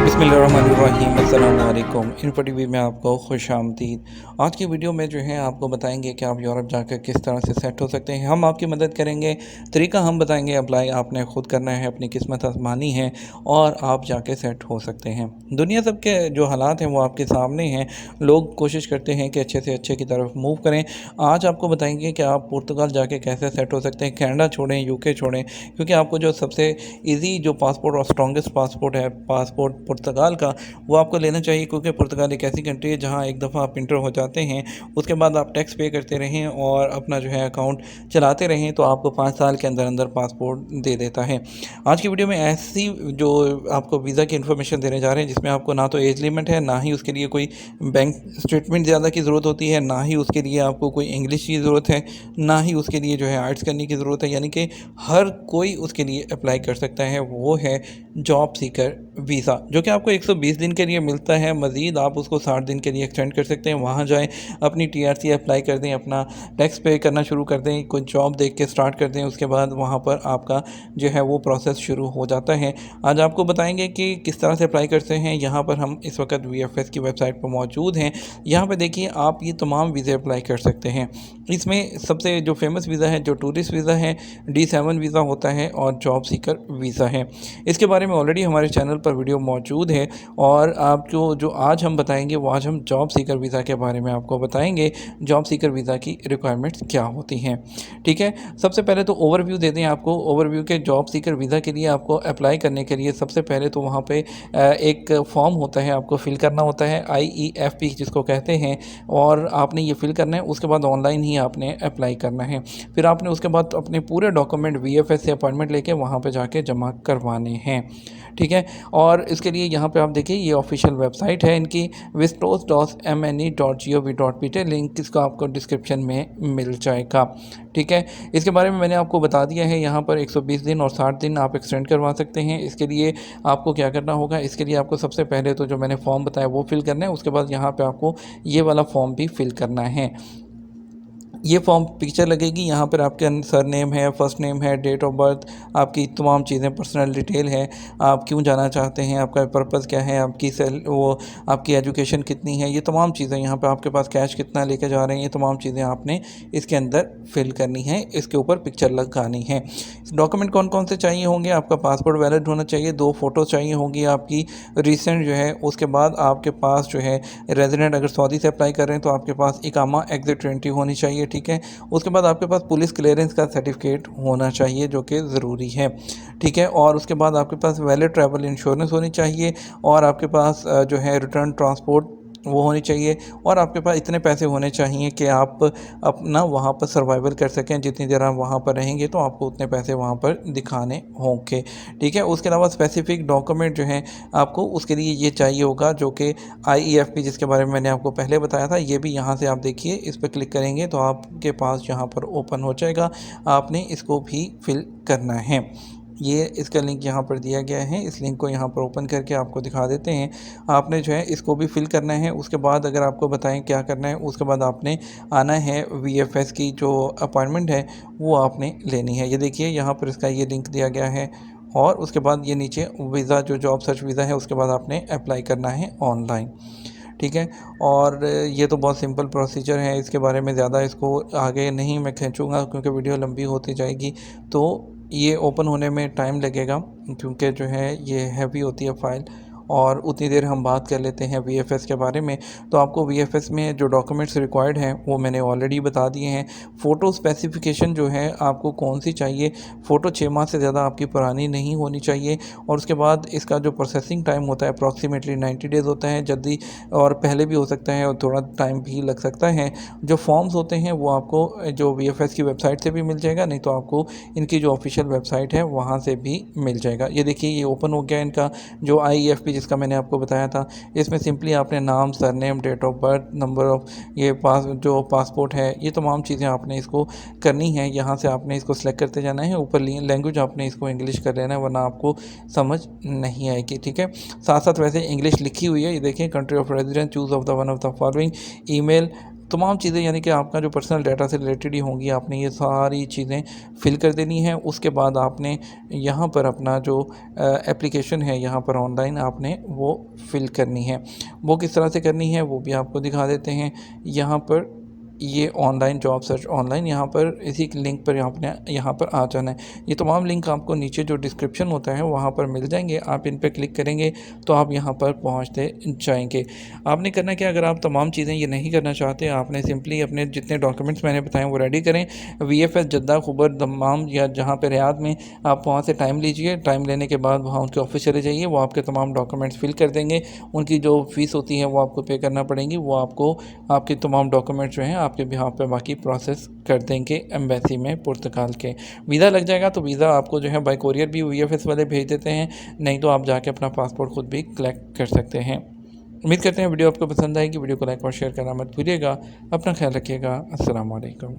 बिस्मिल्लाहिर्रहमानिर्रहीम अस्सलाम वालेकुम। इन्फो टीवी में आपको खुशामदीद। आज की वीडियो में जो है आपको बताएंगे कि आप यूरोप जाकर किस तरह से सेट हो सकते हैं। हम आपकी मदद करेंगे, तरीका हम बताएंगे, अप्लाई आपने खुद करना है, अपनी किस्मत आजमानी है और आप जाके सेट हो सकते हैं। दुनिया सब के जो हालात हैं वो आपके सामने हैं। लोग कोशिश करते हैं कि अच्छे से अच्छे की तरफ मूव करें। आज आपको बताएंगे कि आप पुर्तगाल जाके कैसे सेट हो सकते हैं, कनाडा छोड़ें, यूके छोड़ें, क्योंकि आपको जो सबसे ईजी जो पासपोर्ट और स्ट्रॉन्गेस्ट पासपोर्ट है, पासपोर्ट पुर्तगाल का, वो आपको लेना चाहिए। क्योंकि पुर्तगाल एक ऐसी कंट्री है जहाँ एक दफ़ा आप इंटर हो जाते हैं, उसके बाद आप टैक्स पे करते रहें और अपना जो है अकाउंट चलाते रहें तो आपको 5 साल के अंदर अंदर पासपोर्ट दे देता है। आज की वीडियो में ऐसी जो आपको वीज़ा की इन्फॉर्मेशन देने जा रहे हैं जिसमें आपको ना तो एज लिमिट है, ना ही उसके लिए कोई बैंक स्टेटमेंट ज़्यादा की ज़रूरत होती है, ना ही उसके लिए आपको कोई इंग्लिश की ज़रूरत है, ना ही उसके लिए जो है आर्ट्स करने की ज़रूरत है। यानी कि हर कोई उसके लिए अप्लाई कर सकता है। वो है जॉब सीकर वीज़ा, जो कि आपको 120 दिन के लिए मिलता है। मज़ीद आप उसको 60 दिन के लिए एक्सटेंड कर सकते हैं। वहाँ जाएँ, अपनी टीआरसी अप्लाई कर दें, अपना टैक्स पे करना शुरू कर दें, कोई जॉब देख के स्टार्ट कर दें, उसके बाद वहाँ पर आपका जो है वो प्रोसेस शुरू हो जाता है। आज आपको बताएंगे कि किस तरह से अप्लाई करते हैं। यहाँ पर हम इस वक्त वीएफएस की वेबसाइट पर मौजूद हैं। यहाँ पर देखिए, आप ये तमाम वीज़े अप्लाई कर सकते हैं। इसमें सबसे जो फेमस वीज़ा है, जो टूरिस्ट वीज़ा है, D7 वीज़ा होता है और जॉब सीकर वीज़ा है। इसके बारे में ऑलरेडी हमारे चैनल पर वीडियो मौजूद है और आपको जो आज हम बताएंगे वो आज हम जॉब सीकर वीज़ा के बारे में आपको बताएंगे। जॉब सीकर वीज़ा की रिक्वायरमेंट्स क्या होती हैं, ठीक है। सबसे पहले तो ओवरव्यू दे दें आपको। ओवरव्यू के जॉब सीकर वीज़ा के लिए आपको अप्लाई करने के लिए सबसे पहले तो वहाँ पे एक फॉर्म होता है, आपको फिल करना होता है, IEFP जिसको कहते हैं, और आपने ये फिल करना है। उसके बाद ऑनलाइन ही आपने अप्लाई करना है। फिर आपने उसके बाद अपने पूरे डॉक्यूमेंट VFS से अपॉइंटमेंट लेके वहाँ पे जाके जमा करवाने हैं, ठीक है। और इसके लिए यहाँ पे आप देखिए, ये ऑफिशियल वेबसाइट है इनकी, vistos.mne.gov.pt। लिंक इसको आपको डिस्क्रिप्शन में मिल जाएगा, ठीक है। इसके बारे में मैंने आपको बता दिया है। यहाँ पर 120 दिन और 60 दिन आप एक्सटेंड करवा सकते हैं। इसके लिए आपको क्या करना होगा, इसके लिए आपको सबसे पहले तो जो मैंने फॉर्म बताया वो फिल करना है। उसके बाद यहाँ पे आपको ये वाला फॉर्म भी फिल करना है। ये फॉर्म पिक्चर लगेगी, यहाँ पर आपके सर नेम है, फर्स्ट नेम है, डेट ऑफ बर्थ, आपकी तमाम चीज़ें, पर्सनल डिटेल है, आप क्यों जाना चाहते हैं, आपका पर्पस क्या है, आपकी आपकी एजुकेशन कितनी है, ये तमाम चीज़ें। यहाँ पे आपके पास कैश कितना लेके जा रहे हैं, ये तमाम चीज़ें आपने इसके अंदर फिल करनी है, इसके ऊपर पिक्चर लगानी है। डॉक्यूमेंट कौन कौन से चाहिए होंगे, आपका पासपोर्ट वैलिड होना चाहिए, 2 फ़ोटो चाहिए होंगी आपकी रिसेंट जो है। उसके बाद आपके पास जो है रेजिडेंट, अगर सऊदी से अप्लाई कर रहे हैं तो आपके पास इकामा एग्जिट एंट्री होनी चाहिए, ठीक है। उसके बाद आपके पास पुलिस क्लियरेंस का सर्टिफिकेट होना चाहिए, जो कि ज़रूरी है, ठीक है। और उसके बाद आपके पास वैलिड ट्रैवल इंश्योरेंस होनी चाहिए और आपके पास जो है रिटर्न ट्रांसपोर्ट वो होनी चाहिए। और आपके पास इतने पैसे होने चाहिए कि आप अपना वहाँ पर सर्वाइवल कर सकें। जितनी देर आप वहाँ पर रहेंगे तो आपको उतने पैसे वहाँ पर दिखाने होंगे, ठीक है। उसके अलावा स्पेसिफिक डॉक्यूमेंट जो हैं आपको उसके लिए ये चाहिए होगा, जो कि IEFP जिसके बारे में मैंने आपको पहले बताया था। ये भी यहाँ से आप देखिए, इस पर क्लिक करेंगे तो आपके पास यहाँ पर ओपन हो जाएगा। आपने इसको भी फिल करना है। ये इसका लिंक यहाँ पर दिया गया है, इस लिंक को यहाँ पर ओपन करके आपको दिखा देते हैं। आपने जो है इसको भी फिल करना है। उसके बाद अगर आपको बताएं क्या करना है, उसके बाद आपने आना है, VFS की जो अपॉइंटमेंट है वो आपने लेनी है। ये देखिए, यहाँ पर इसका ये लिंक दिया गया है और उसके बाद ये नीचे वीज़ा, जो जॉब सर्च वीज़ा है, उसके बाद आपने अप्लाई करना है ऑनलाइन, ठीक है। और ये तो बहुत सिंपल प्रोसीजर है, इसके बारे में ज़्यादा इसको आगे नहीं मैं खींचूँगा क्योंकि वीडियो लंबी होती जाएगी। तो ये ओपन होने में टाइम लगेगा क्योंकि जो है ये हैवी होती है फ़ाइल, और उतनी देर हम बात कर लेते हैं VFS के बारे में। तो आपको VFS में जो डॉक्यूमेंट्स रिक्वायर्ड हैं वो मैंने ऑलरेडी बता दिए हैं। फ़ोटो स्पेसिफिकेशन जो है आपको कौन सी चाहिए, फ़ोटो 6 माह से ज़्यादा आपकी पुरानी नहीं होनी चाहिए। और उसके बाद इसका जो प्रोसेसिंग टाइम होता है अप्रॉक्सीमेटली 90 डेज़ होता है। जल्दी और पहले भी हो सकता है और थोड़ा टाइम भी लग सकता है। जो फॉर्म्स होते हैं वो आपको जो VFS की वेबसाइट से भी मिल जाएगा, नहीं तो आपको इनकी जो ऑफिशियल वेबसाइट है वहाँ से भी मिल जाएगा। ये देखिए, ये ओपन हो गया इनका जो IEFP जिसका मैंने आपको बताया था। इसमें सिंपली आपने नाम, surname, date of birth, number of ये जो पासपोर्ट है, ये तमाम चीज़ें आपने इसको करनी है। यहाँ से आपने इसको सेलेक्ट करते जाना है। ऊपर लैंग्वेज आपने इसको इंग्लिश कर लेना है, वरना आपको समझ नहीं आएगी, ठीक है। साथ साथ वैसे इंग्लिश लिखी हुई है, ये देखें, country of residence, choose of the one of the following, email, तमाम चीज़ें यानी कि आपका जो पर्सनल डाटा से रिलेटेड ही होंगी, आपने ये सारी चीज़ें फिल कर देनी है। उसके बाद आपने यहाँ पर अपना जो एप्लीकेशन है यहाँ पर ऑनलाइन आपने वो फिल करनी है। वो किस तरह से करनी है वो भी आपको दिखा देते हैं। यहाँ पर ये ऑनलाइन जॉब सर्च ऑनलाइन, यहाँ पर इसी लिंक पर आपने यहाँ पर आ जाना है। ये तमाम लिंक आपको नीचे जो डिस्क्रिप्शन होता है वहाँ पर मिल जाएंगे। आप इन पर क्लिक करेंगे तो आप यहाँ पर पहुँचते जाएंगे। आपने करना क्या, अगर आप तमाम चीज़ें ये नहीं करना चाहते, आपने सिंपली अपने जितने डॉक्यूमेंट्स मैंने बताए वो रेडी करें। VFS जद्दा, खुबर, दम्माम या जहाँ पर रियाद में, आप वहाँ से टाइम लीजिए। टाइम लेने के बाद वहाँ उनके ऑफिस चले जाइए, वो आपके तमाम डॉक्यूमेंट्स फिल कर देंगे। उनकी जो फ़ीस होती है वो आपको पे करना पड़ेगी। वो आपको आपके तमाम डॉक्यूमेंट्स जो हैं आपके बिहाफ पे बाकी प्रोसेस कर देंगे एम्बेसी में पुर्तगाल के। वीज़ा लग जाएगा तो वीज़ा आपको जो है बाय कोरियर भी VFS वाले भेज देते हैं, नहीं तो आप जाके अपना पासपोर्ट खुद भी कलेक्ट कर सकते हैं। उम्मीद करते हैं वीडियो आपको पसंद आएगी। वीडियो को लाइक और शेयर करना मत भूलिएगा। अपना ख्याल रखिएगा। अस्सलाम वालेकुम।